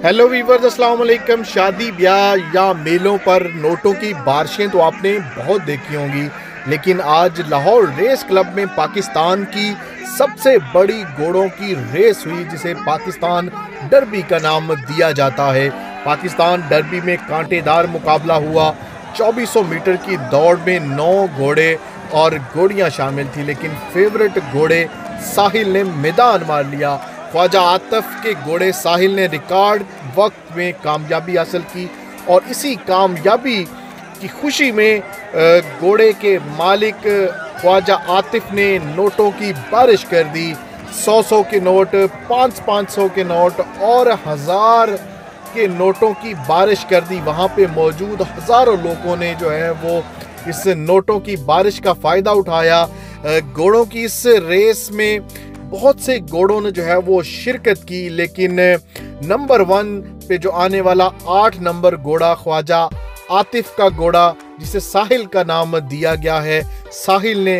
Hello viewers, अस्सलाम वालेकुम। शादी ब्याह या मेलों पर नोटों की बारिशें तो आपने बहुत देखी होंगी, लेकिन आज लाहौर रेस क्लब में पाकिस्तान की सबसे बड़ी घोड़ों की रेस हुई, जिसे पाकिस्तान डर्बी का नाम दिया जाता है। पाकिस्तान डर्बी में कांटेदार मुकाबला हुआ। 2400 मीटर की दौड़ में 9 घोड़े और घोड़ियां शामिल थी, लेकिन फेवरेट घोड़े साहिल ने मैदान मार लिया। ख्वाजा आतिफ के घोड़े साहिल ने रिकॉर्ड वक्त में कामयाबी हासिल की और इसी कामयाबी की खुशी में घोड़े के मालिक ख्वाजा आतिफ ने नोटों की बारिश कर दी। 100 के नोट, 500 के नोट और 1000 के नोटों की बारिश कर दी। वहाँ पे मौजूद हज़ारों लोगों ने जो है वो इस नोटों की बारिश का फ़ायदा उठाया। घोड़ों की इस रेस में बहुत से घोड़ों ने जो है वो शिरकत की, लेकिन नंबर 1 पे जो आने वाला 8 नंबर घोड़ा ख्वाजा आतिफ का घोड़ा, जिसे साहिल का नाम दिया गया है, साहिल ने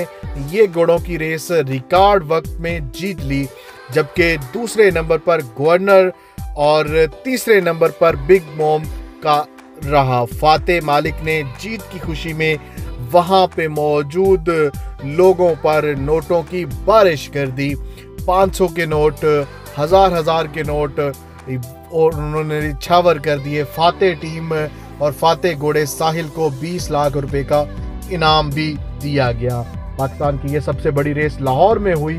ये घोड़ों की रेस रिकॉर्ड वक्त में जीत ली। जबकि दूसरे नंबर पर गवर्नर और तीसरे नंबर पर बिग मोम का रहा। फाते मालिक ने जीत की खुशी में वहां पे मौजूद लोगों पर नोटों की बारिश कर दी। 500 के नोट, 1000 के नोट और उन्होंने निछावर कर दिए। फाते टीम और फाते घोड़े साहिल को 20 लाख रुपए का इनाम भी दिया गया। पाकिस्तान की ये सबसे बड़ी रेस लाहौर में हुई।